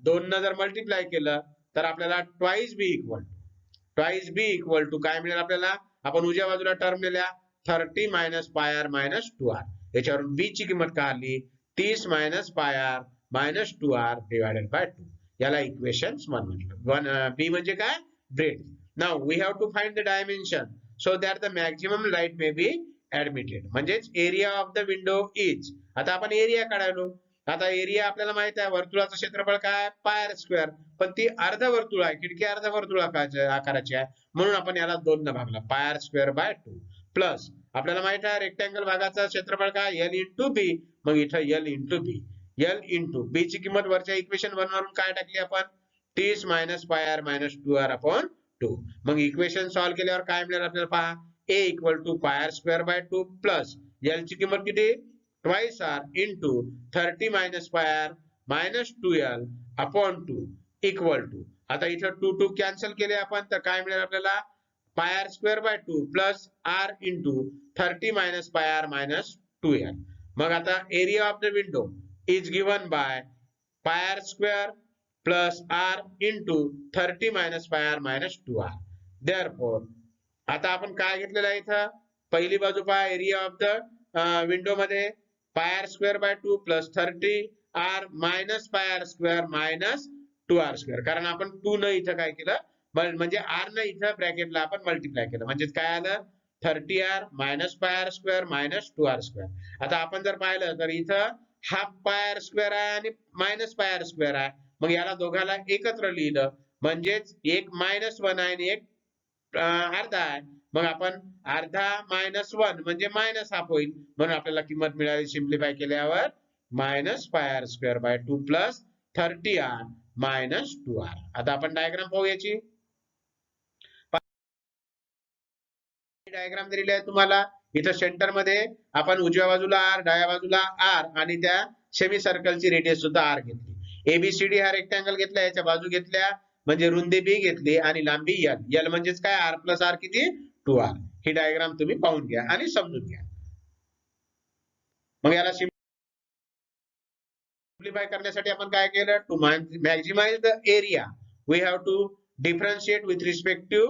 2 न जर मल्टिप्लाय केलं तर आपल्याला ट्वाइस बी इक्वल टू काय मिळेल आपल्याला, आपण उजव्या बाजूला टर्म दिल्या 30 minus pi r minus 2r, याच्यावरून बी ची किंमत काढली 30 minus pi r minus 2r divided by 2, याला इक्वेशन 1 म्हटलं. बी म्हणजे काय bread. Now we have to find the dimension so that the maximum light may be admitted, म्हणजेच area of the window is. आता आपण एरिया काढायलो. आता एरिया आपल्याला माहित आहे वर्तुळाचं क्षेत्रफळ काय पाय आर स्क्वेअर, पण ती अर्ध वर्तुळ आहे खिडकी अर्ध वर्तुळ आकाराची आहे म्हणून आपण याला 2 न भागला पाय आर स्क्वेअर बाय 2 प्लस आपल्याला माहित आहे रेक्टँगल भागाचा क्षेत्रफळ काय एल इंटू बी, मग इथं एल इंटू बी ची किंमत वरच्या इक्वेशन 1 वरून काय टाकली आपण 30 minus pi r minus 2r upon 2. मग इक्वेशन सॉल्व्ह केल्यावर काय मिळेल आपल्याला पहा a equal to pi r square by 2 plus l ची किंमत किती twice r into 30 minus pi r minus 2l upon 2 equal to. आता इथं 2 कॅन्सल केले आपण तर काय मिळेल आपल्याला pi r square by 2 plus R into 30 minus pi r minus 2l. मग आता area of the window is given by pi r square plus R into 30 minus pi r minus 2r. Therefore आता आपण काय घेतलेलं आहे इथं पहिली बाजू पहा एरिया ऑफ द विंडो मध्ये pi r square by 2 plus 30 r minus pi r square minus 2r square, कारण आपण 2 न इथं काय केलं म्हणजे आर न इथं ब्रॅकेटला आपण मल्टिप्लाय केलं म्हणजे काय आलं 30r minus pi r square minus 2r square. आता आपण जर पाहिलं तर इथं हाफ पाय आर स्क्वेअर आहे आणि मायनस पाय आर स्क्वेअर आहे, मग याला दोघाला एकत्र लिहिलं म्हणजेच एक -1 आहे आणि एक अर्धा आहे मग आपण अर्धा -1 म्हणजे -हाफ होईल, म्हणून आपल्याला किंमत मिळाली सिम्प्लिफाय केल्यावर -πr² 2 प्लस 30r -2r. आता आपण डायग्राम पाहू याची. डायग्राम दिलेली आहे तुम्हाला. इथं सेंटर मध्ये आपण उजव्या बाजूला r, डाव्या बाजूला r आणि त्या सेमी सर्कलची रेडियस सुद्धा r घेतली. ABCD हा रेक्टँगल घेतला, याच्या बाजू घेतल्या म्हणजे रुंदी b घेतली आणि लांबी l. l म्हणजेच काय, r प्लस r किती 2r. ही डायग्राम तुम्ही पाहून घ्या आणि समजून घ्या. मग याला सिम्प्लिफाय करण्यासाठी आपण काय केलं, to maximize the area we have to differentiate with respect to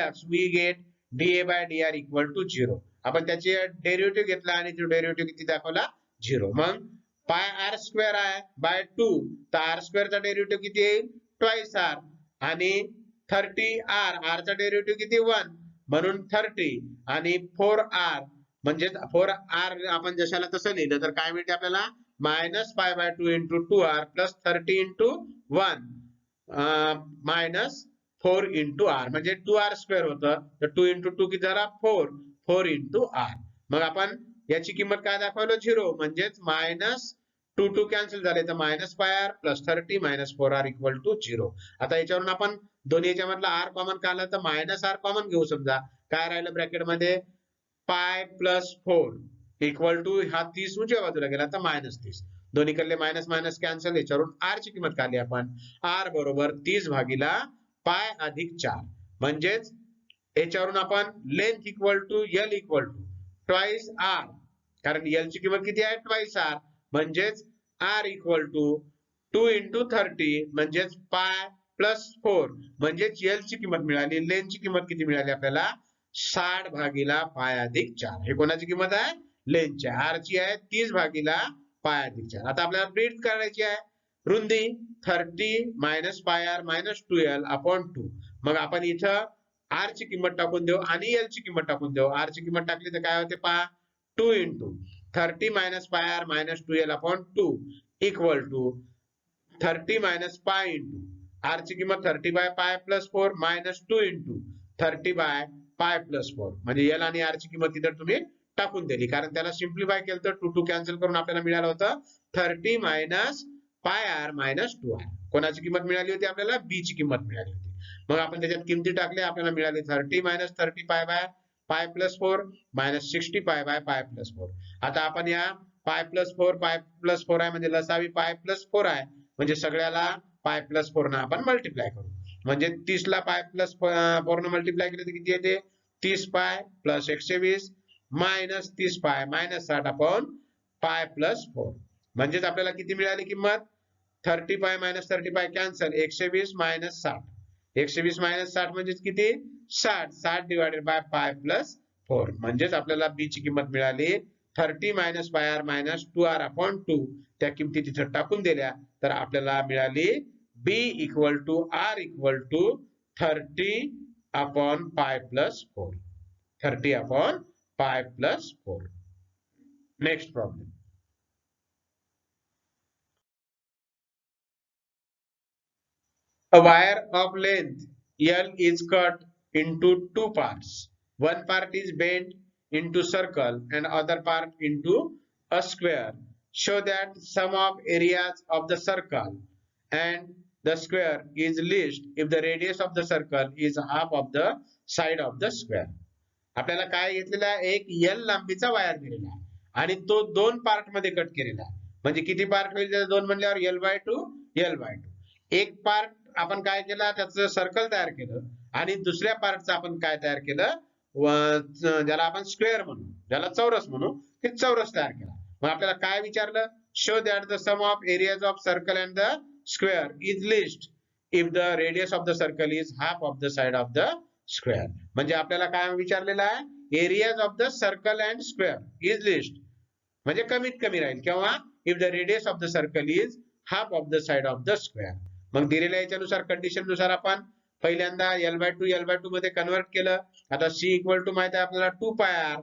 x. We get dA by dr equal to 0. आपण त्याचे डेरिव्हेटिव्ह घेतला आणि तो डेरिव्हेटिव्ह किती दाखवला 0. मग पाय r स्क्वेअर आहे बाय 2, तर r स्क्वेअर चा डेरिव्हेटिव्ह किती येईल ट्वाइस r आणि 30r, r चा डेरिव्हेटिव्ह किती 1 म्हणून 30 आणि 4r म्हणजे 4r आपण जशाला तसं लिहिलं तर काय मिळते आपल्याला -π/2 into 2r plus 30 into 1 -4 into r म्हणजे 2r स्क्वेअर होतं, तर 2 into 2 किती झाला 4 into r. मग आपण याची किंमत काय दाखवलं 0, म्हणजेच -2 कॅन्सल झाले तर -πr plus 30 -4r equal to 0. आता याच्यावरून आपण दोन्ही याच्या मधला r कॉमन काढला तर -r कॉमन घेऊ. समजा काय राहिलं ब्रॅकेट मध्ये π plus 4 इक्वल टू हा 30 उजव्या बाजूला गेला तर -30. दोन्हीकडले मायनस मायनस कॅन्सल. याच्यावरून r ची किंमत काढली आपण. r बरोबर 30 भागिला पाय अधिक 4 म्हणजेच याच्यावरून आपण length equal to l equal to twice r, कारण l ची किंमत किती आहे ट्वाइस r, म्हणजेच r इक्वल टू 2 into 30 म्हणजेच पाय प्लस 4 म्हणजेच l ची किंमत मिळाली. लेंथ ची किंमत किती मिळाली आपल्याला 60 भागिला पाय अधिक 4. हे कोणाची किंमत आहे लेंथची. r ची आहे 30 भागिला पाय अधिक 4. आता आपल्याला ब्रीथ करायची आहे. रुंदी 30 - πr - 2l upon 2. मग आपण इथं r ची किंमत टाकून देऊ आणि l ची किंमत टाकून देऊ. r ची किंमत टाकली तर काय होते पहा 2 into 30 - πr - 2l upon 2 equal to 30 - π into r ची किंमत 30 by π plus 4 minus 2 into 30 by π plus 4 म्हणजे l आणि r ची किंमत इथं तुम्ही टाकून दिली, कारण त्याला सिम्प्लिफाय केलं तर 2 कॅन्सल करून आपल्याला मिळालं होतं 30 - πr - 2r. कोणाची किंमत मिळाली होती आपल्याला b ची किंमत मिळाली होती. मग आपण त्याच्यात किमती टाकल्या, आपल्याला मिळाली 30 - 30 π by π plus 4 - 60 π by π plus 4. आता आपण या π plus 4 आहे म्हणजे लसावी π plus 4 आहे, म्हणजे सगळ्याला π plus 4 ने आपण मल्टिप्लाय करू. म्हणजे 30 ला π plus 4 ने मल्टिप्लाय केले तर किती येते 30 π plus 120 minus 30 π minus 60 upon π plus 4. म्हणजेच आपल्याला किती मिळाली किंमत 30 π minus 30 π कॅन्सल 120 minus 60. 120 minus 60 म्हणजेच किती 60 divided by π plus 4. म्हणजेच आपल्याला b ची किंमत मिळाली 30 minus πr minus 2r upon 2. त्या किमती तिथे टाकून दिल्या तर आपल्याला मिळाली b equal to r equal to 30 upon π plus 4. 30 upon π plus 4. Next problem. A wire of length L is cut into two parts. One part is bent into circle and other part into a square. Show that sum of areas of the circle and the square is least if the radius of the circle is half of the side of the square. आपल्याला काय घेतलेला आहे एक L लांबीचा वायर दिलेला आहे आणि तो दोन पार्ट मध्ये कट केलेला आहे. म्हणजे किती पार्ट होईल दोन म्हणल्यावर L/2 L/2. एक पार्ट आपण काय केला त्याचं सर्कल तयार केलं आणि दुसऱ्या पार्टचं आपण काय तयार केलं ज्याला आपण स्क्वेअर म्हणू, ज्याला चौरस म्हणू, ते चौरस तयार केला. मग आपल्याला काय विचारलं show that the sum of areas of circle and the square is least if the radius of the circle is half of the side of the square. म्हणजे आपल्याला काय विचारलेलं आहे areas of the circle and square is least म्हणजे कमीत कमी राहील केव्हा if the radius of the circle is half of the side of the square. मग दिलेल्या याच्यानुसार कंडिशन नुसार आपण पहिल्यांदा L/2 मध्ये कन्वर्ट केलं. आता C इक्वल टू माहिती आहे आपल्याला 2πr.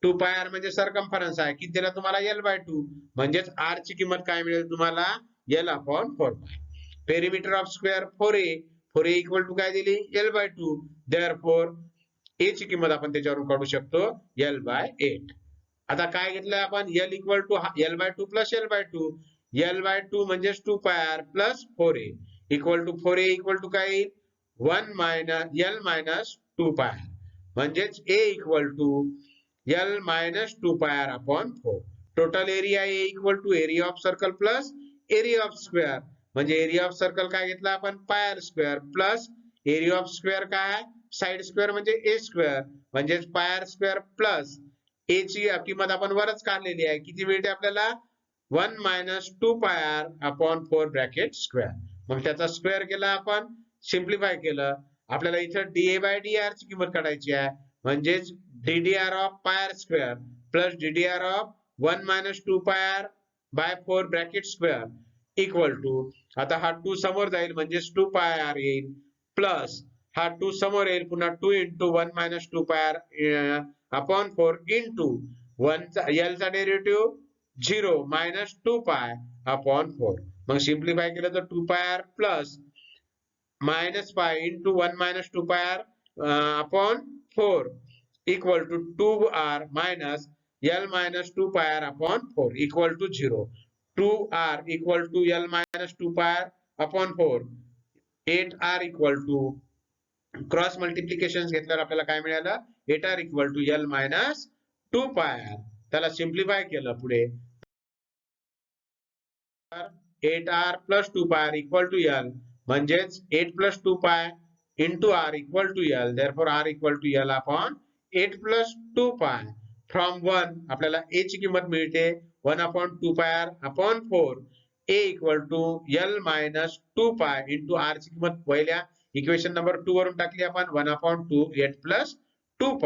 2πr म्हणजे सर्कम्फरन्स आहे. किती दिला तुम्हाला L/2 म्हणजेच r ची किंमत काय मिळेल तुम्हाला L/4π. Perimeter of square 4a. 4a equal to काय दिली L/2. देअरफॉर ए ची किंमत आपण त्याच्यावरून काढू शकतो L/8. आता काय घेतलंय आपण L equal to L/2 plus L/2. L/2 म्हणजेच 2πr plus 4a equal to 4a equal to काय येईल 1 मायनस L मायनस 2πr म्हणजेच a equal to L minus 2πr upon 4. Total area A equal to area of circle plus area of square म्हणजे एरिया ऑफ सर्कल काय घेतला आपण pi r square plus area of square काय साइड स्क्वेअर म्हणजे ए स्क्वेअर म्हणजेच पायर स्क्वेअर प्लस ए ची किंमत आपण वरच काढलेली आहे किती मिळते आपल्याला 1 minus 2πr upon 4 bracket square. मग त्याचा स्क्वेअर केला आपण सिम्प्लिफाय केलं आपल्याला इथं dA/dr ची किंमत काढायची आहे म्हणजेच ddr of pi r square plus ddr of 1 minus 2πr by 4 bracket square equal to आता हा 2 समोर जाईल म्हणजेच 2πr येईल प्लस हा 2 समोर येईल पुन्हा 2 into 1 minus 2πr upon 4 into 1 चा L चा डेरिव्हेटिव्ह 0 मायनस 2π अपॉन 4. मग सिम्प्लिफाय केलं तर 2πr plus minus pi into 1 minus 2πr upon 4 equal to 2r minus L minus 2πr upon 4 equal to 0. 2r equal to L minus 2πr upon 4. 8r equal to cross multiplication घेतल्यावर आपल्याला काय मिळालं 8r equal to L minus 2πr. त्याला सिम्प्लिफाय केलं पुढे 8r plus 2πr equal to L म्हणजेच 8 plus 2π into r equal to L therefore r equal to L upon 8 plus 2π from 1 आपल्याला a ची किंमत मिळते 1 upon 2πr upon 4 a equal to L minus 2π into r ची किंमत पहिल्या इक्वेशन नंबर 2 वरून टाकली आपण 1 अपॉन 2 8 प्लस 2π.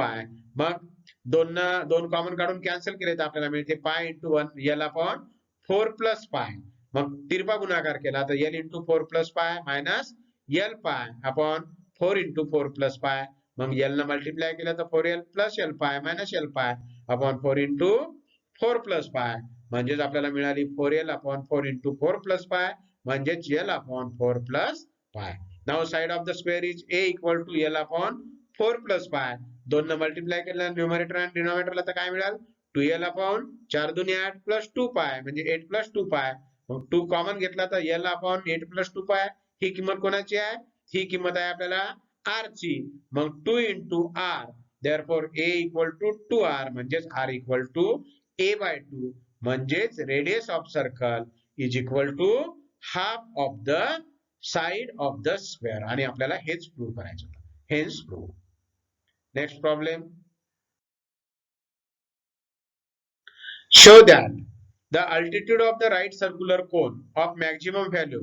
मग दोन कॉमन काढून कॅन्सल केले तर आपल्याला मिळते पाय इंटू 1 L अपॉन 4 प्लस पाय. मग तिरपा गुणाकार केला तर L into 4 plus pi minus L pi upon 4 into 4 plus पाय. मग L न मल्टिप्लाय केलं तर 4L plus L pi minus L pi upon 4 into 4 plus pi म्हणजेच आपल्याला मिळाली 4L upon 4 into 4 plus pi म्हणजेच L upon 4 plus pi. Now side of the square is a equal to L upon 4 plus pi. दोन न मल्टिप्लाय केलं न्यूमरेटर आणि डिनॉमिनेटरला तर काय मिळाल 2L अपॉन 4 दुनी 8 प्लस 2 पाय म्हणजे 8 प्लस 2 पाय. मग 2 कॉमन घेतला तर L अपॉन 8 प्लस 2 पाय ही किंमत कोणाची आहे ही किंमत आहे आपल्याला r ची. मग 2 into r therefore a equal to 2r म्हणजेच r इक्वल टू a/2 म्हणजेच radius of circle is equal to half of the side of the square आणि आपल्याला हेच प्रूव्ह करायचं होतं. Hence prove. Next problem show that the altitude of the right circular cone of maximum value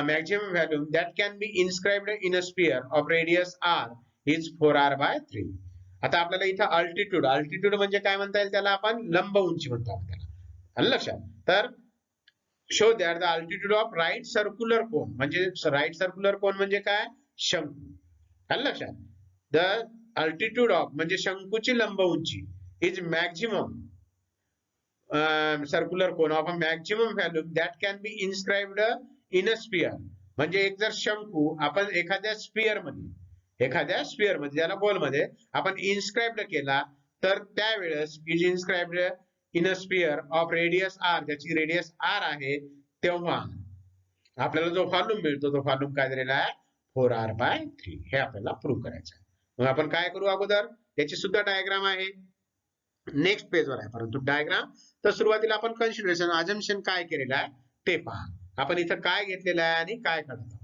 maximum value that can be inscribed in a sphere of radius r is 4r/3. आता आपल्याला इथं अल्टिट्यूड म्हणजे काय म्हणता येईल त्याला आपण लंब उंची म्हणतो आपल्याला आलं लक्षात. तर show that the altitude of right circular cone म्हणजे राईट सर्क्युलर कोन म्हणजे काय शंकू आलं लक्षात. द अल्टिट्यूड ऑफ म्हणजे शंकूची लंब उंची is maximum circular cone of a maximum value that can be inscribed in a sphere. म्हणजे एक जर शंकू आपण एखाद्या स्फिअर मध्ये त्याला गोल मध्ये आपण इन्स्क्राइब्ड केला तर त्यावेळेस is inscribed in a sphere of radius r ज्याची रेडियस r आहे तेव्हा आपल्याला जो व्हॉल्यूम मिळतो तो व्हॉल्यूम काय दिलेला आहे 4r/3. हे आपल्याला प्रूव्ह करायचं आहे. मग आपण काय करू अगोदर याची सुद्धा डायग्राम आहे नेक्स्ट पेज वर आहे परंतु डायग्राम तर सुरुवातीला आपण कन्सिडरेशन अजम्पशन काय केलेलं आहे ते पहा. आपण इथं काय घेतलेलं आहे आणि काय करतो.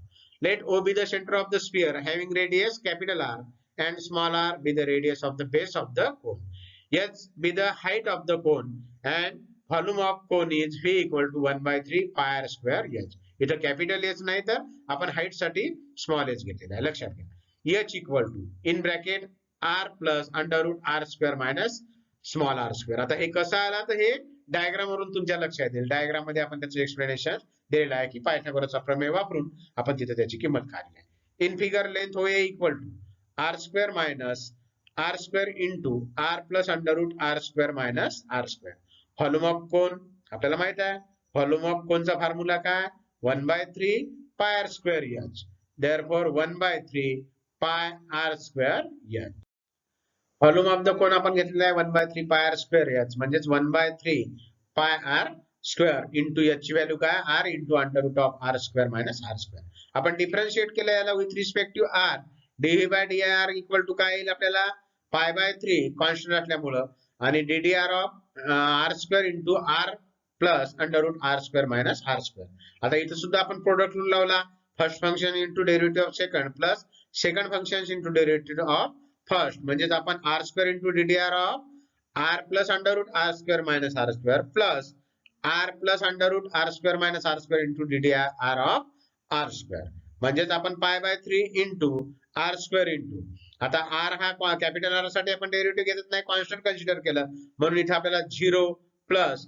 Let O be the center of the sphere having radius capital R and small r be the radius of the base of the cone. H be the height of the cone and volume of cone is V equal to 1/3 pi r square h. इथं कॅपिटल H नाही तर आपण हाईट साठी स्मॉल h घेतलेला आहे लक्षात घ्या. H equal to in bracket r plus √r square minus small r square. आता हे कसं आला तर हे डायग्राम वरून तुमच्या लक्षात येईल. डायग्राम मध्ये आपण त्याचं एक्सप्लेनेशन दिलेलं आहे की पायथागोरसचा प्रमेय वापरून आपण तिथे त्याची किंमत काढली आहे. In figure length OA equal to r square minus r square into r plus √r square minus r square. Volume of cone आपल्याला माहित आहे व्हॉल्यूम ऑफ कोनचा फॉर्म्युला काय 1/3 पाय r square h. therefore 1/3 pi r square h. Volume of the cone आपण घेतलेला आहे 1/3 पाय आर स्क्वेअर एच, म्हणजेच 1/3 pi r square into h ची व्हॅल्यू काय r into under root of R square minus R square. आपण डिफरन्शिएट केलं याला with respect to r. D v by d r equal to काय येईल आपल्याला पाय/3 कॉन्स्टंट असल्यामुळं आणि ddr of R square into r plus under root R square minus R square. आता इथं सुद्धा आपण प्रोडक्ट रूल लावला. First function into derivative of second plus second function into derivative of first, म्हणजेच आपण r square into ddr of r plus under root R square minus R square plus r plus under root R square minus R square into ddr of R square, म्हणजेच आपण पाय/3 इंटू आर स्क्वेअर इंटू आता आर हा कॅपिटल आर साठी आपण डेरिव्हेटिव्ह घेत नाही, कॉन्स्टंट कन्सिडर केलं म्हणून इथे आपल्याला 0 प्लस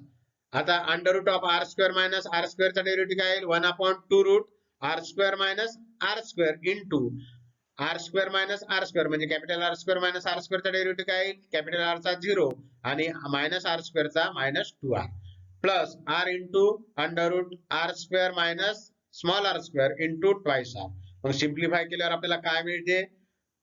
आता under root of R square minus R square चा डेरिव्हेटिव्ह काय येईल 1/2 root R square minus R square into R square minus R square, म्हणजे capital R square minus R square चा डेरिव्हेटिव्ह काय येईल कॅपिटल आर चा 0 आणि मायनस आर स्क्वेअर चा -2r plus R into under root R square minus small r square into twice R. मग सिम्प्लिफाय केल्यावर आपल्याला काय मिळते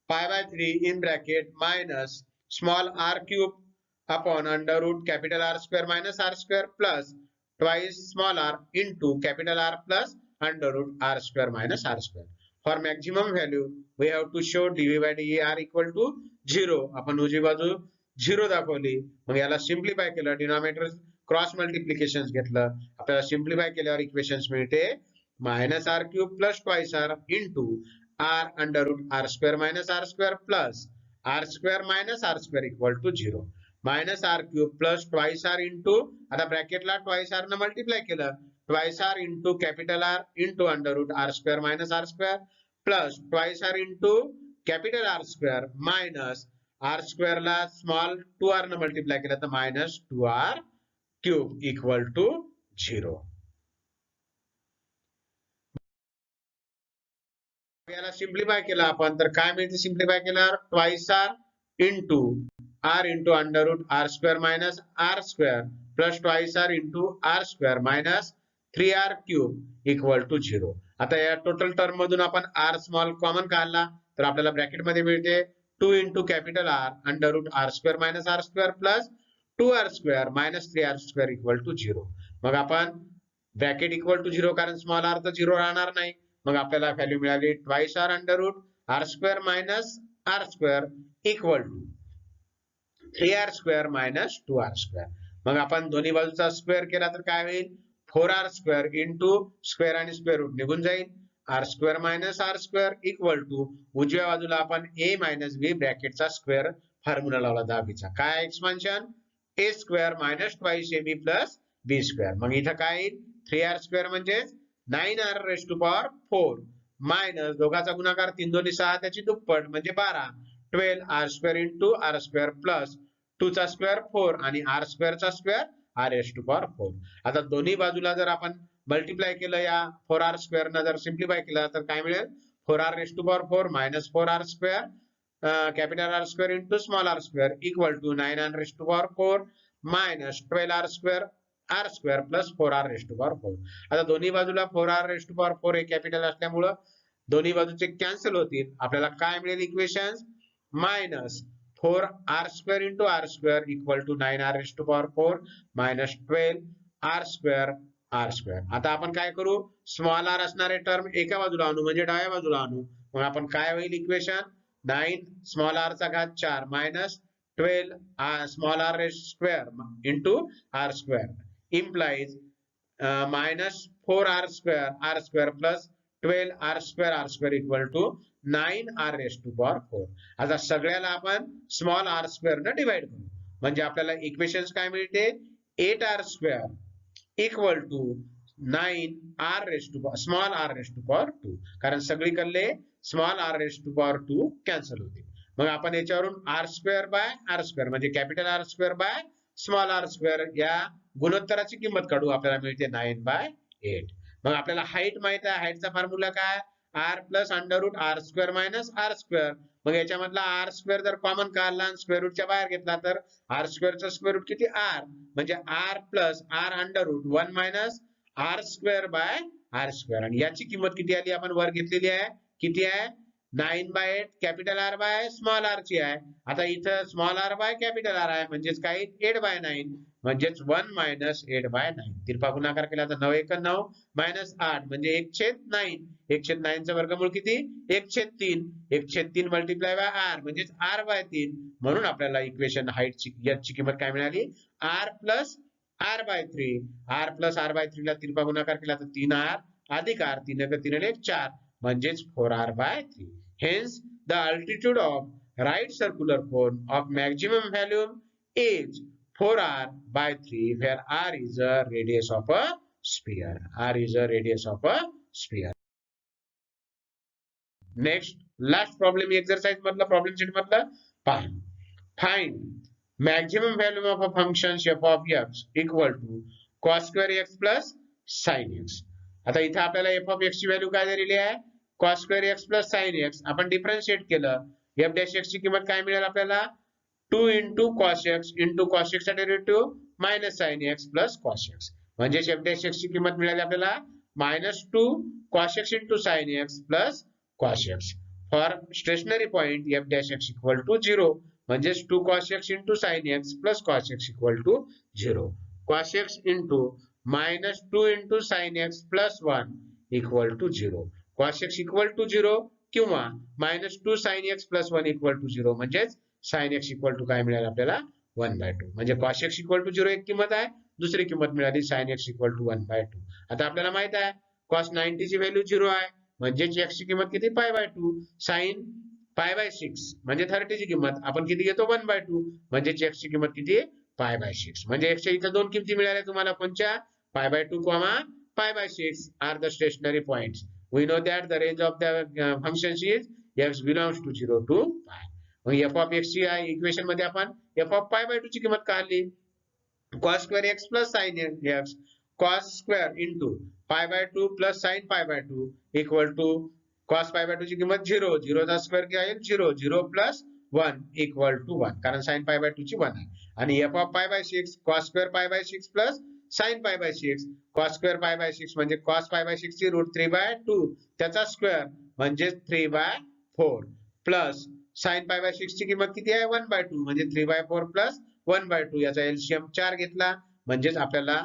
पाय/3 in bracket minus small r cube upon under root capital R square minus R square plus twice small r into capital R plus under root R square minus R square. For maximum value we have to show dv by dr equal to 0. आपण उजवी बाजू 0 दाखवली. मग याला सिम्प्लिफाय केलं, डिनॉमिनेटर क्रॉस मल्टिप्लिकेशन घेतलं, आपल्याला सिम्प्लिफाय केल्यावर इक्वेशन्स मिळते minus r cube plus twice r into r under root R square minus R square plus r square minus R square equal to 0 minus r cube plus twice r into आता ब्रॅकेटला ट्वाइस आर न मल्टिप्लाय केलं twice r into capital R into under root R square minus R square plus twice r into capital R square minus R square ला स्मॉल 2r न मल्टिप्लाय केलं तर -2r क्यूब इक्वल टू 0. याला सिम्प्लिफाय केलं आपण तर काय मिळते सिम्प्लिफाय केल्यावर twice r into r into under root R square minus R square plus twice r into R square minus 3r cube equal to 0. आता या टोटल टर्म मधून आपण आर स्मॉल कॉमन काढला तर आपल्याला ब्रॅकेट मध्ये मिळते 2 into capital R under root R square minus R square plus 2r square minus 3r square equal to 0. मग आपण ब्रॅकेट इक्वल टू 0 कारण स्मॉल आर तर 0 राहणार नाही. मग आपल्याला व्हॅल्यू मिळाली twice r under root R square minus R square equal to 3r square minus 2r square. मग आपण दोन्ही बाजूचा स्क्वेअर केला तर काय होईल 4r स्क्वेअर इंटू स्क्वेअर आणि स्क्वेअर रूट निघून जाईल R square minus R square equal to उजव्या बाजूला आपण a मायनस b ब्रॅकेटचा स्क्वेअर फॉर्म्युला लावला 10b चा काय expansion a square minus twice ab plus b square. मग इथं काय येईल 3r स्क्वेअर म्हणजे 9r raise to power 4 minus दोघाचा गुणाकार 3 दोन्ही 6 त्याची दुप्पट म्हणजे 12 12r square into R square plus 2 चा स्क्वेअर 4 आणि आर स्क्वेअर चा square r raise to power 4. आता दोन्ही बाजूला जर आपण मल्टिप्लाय केलं या 4r स्क्वेअर न जर सिम्प्लिफाय केलं तर काय मिळेल 4r raise to power 4 minus 4r square capital R square into small r square equal to 9r raise to power 4 minus 12r square r square plus 4r raise to power 4. आता दोन्ही बाजूला 4r रेज टू पॉवर 4 हे कॅपिटल असल्यामुळं दोन्ही बाजूचे कॅन्सल होतील. आपल्याला काय मिळेल equation minus 4r square into R square equal to 9r raise to power 4 minus 12r square r square. आता आपण काय करू स्मॉल आर असणारे टर्म एका बाजूला आणू म्हणजे डाव्या बाजूला आणू. मग आपण काय होईल इक्वेशन 9 स्मॉल आर चा घात 4 minus 12 small r raise square into R square implies minus 4r square plus 12r square equal to 9r raised to power 4. आता सगळ्याला आपण स्मॉल r स्क्वेअर ने डिवाइड करू म्हणजे आपल्याला इक्वेशन्स काय मिळते 8r square equal to 9r raised to स्मॉल r raised to power 2 कारण सगळीकडले स्मॉल r raised to power 2 cancel होतील. मग आपण याच्यावरून r square by r square म्हणजे capital R square by small r square या गुणोत्तराची किंमत काढू आपल्याला मिळते 9/8. मग आपल्याला हाईट माहित आहे हाईटचा फॉर्म्युला काय r plus under root R square minus R square. मग याच्यामधला आर स्क्वेअर जर कॉमन काढला आणि स्क्वेअर रूटच्या बाहेर घेतला तर आर स्क्वेअरचा स्क्वेअर रूट किती r म्हणजे r plus r under root 1 minus R square by r square आणि याची किंमत किती आली आपण वर घेतलेली आहे किती आहे 9/8 capital R by small r ची आहे. आता इथं small r by capital R आहे म्हणजेच काय 8/9 म्हणजेच 1 मायनस 8/9. तिरपा गुणाकार केला तर 9 1 9 मायनस 8 म्हणजे 1/9. 1/9 चा वर्गमूळ किती 1/3. 1/3 मल्टिप्लाय बाय आर म्हणजेच r/3. म्हणून आपल्याला इक्वेशन हाईटची याची किंमत काय मिळाली r plus r/3. r plus r/3 ला तिरपा गुणाकार केला तर 3r अधिक r 3 क 3 1 4 म्हणजेच 4r/3. Hence the altitude of right circular cone of maximum volume is 4r/3 where r is a radius of a sphere. R is a radius of a sphere. Next last problem exercise मधला problem sheet मधला पहा. Find maximum value of a function f of x equal to cos square x plus sin x. आता इथे आपल्याला f of x ची व्हॅल्यू काय दिलेली आहे cos square x plus sin x. आपण डिफरन्शिएट केलं f dash x ची किंमत काय मिळेल आपल्याला 2 into cos x into cos x चा derivative minus sin x plus cos x. म्हणजे f dash x ची किंमत मिळाली आपल्याला -2 cos x into sin x plus cos x. For stationary point f dash x equal to 0 म्हणजेच 2 cos x into sin x plus cos x equal to 0. Cos x into -2 into sin x plus 1 equal to 0. Cos x equal to 0 किंवा -2 sin x plus 1 equal to 0 म्हणजेच sin x equal to काय मिळालं आपल्याला 1/2. म्हणजे cos x equal to 0 एक किंमत आहे, दुसरी किंमत मिळाली sin x equal to 1/2. आता आपल्याला माहित आहे cos 90 ची व्हॅल्यू 0 आहे म्हणजे x ची किंमत किती π/2. sin π/6 म्हणजे 30 ची किंमत आपण किती घेतो 1/2 म्हणजे x ची किंमत किती π/6. म्हणजे x च्या इथं दोन किमती मिळाल्या तुम्हाला कोणच्या π/2, π/6 are the stationary points. We know that the range of the function is x belongs to 0 to pi. मग f of x ची इक्वेशन मध्ये आपण f of π/2 ची किंमत काढली cos square x plus sin x cos square into π/2 plus sin π/2 equal to cos π/2 ची किंमत 0 0 चा स्क्वेअर काय येईल 0 0 plus 1 equal to 1 कारण sin π/2 ची 1 आहे. आणि f of π/6 cos square π/6 plus sin π/6 cos square π/6 म्हणजे cos π/6 ची √3/2 त्याचा स्क्वेअर म्हणजे 3/4 प्लस sin π/6 ची किंमत किती आहे 1/2 म्हणजे 3/4 प्लस 1/2 याचा एलसीएम 4 घेतला म्हणजेच आपल्याला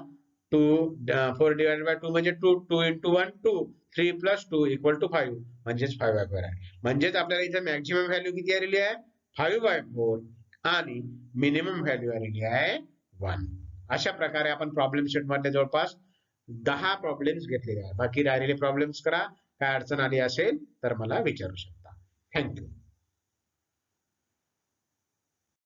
4 divided by 2 म्हणजे 2 2 into 1 2 3 plus 2 equal to 5 म्हणजेच 5/4 आहे. म्हणजेच आपल्याला इथे मॅक्सिमम व्हॅल्यू किती आलेली आहे 5/4 आणि मिनिमम व्हॅल्यू आलेली आहे 1. अशा प्रकारे आपण प्रॉब्लेम शीट मध्ये जवळपास 10 प्रॉब्लेम्स घेतलेले आहेत. बाकी राहिलेले प्रॉब्लेम्स करा. काय अडचण आली असेल तर मला विचारू शकता. थँक्यू.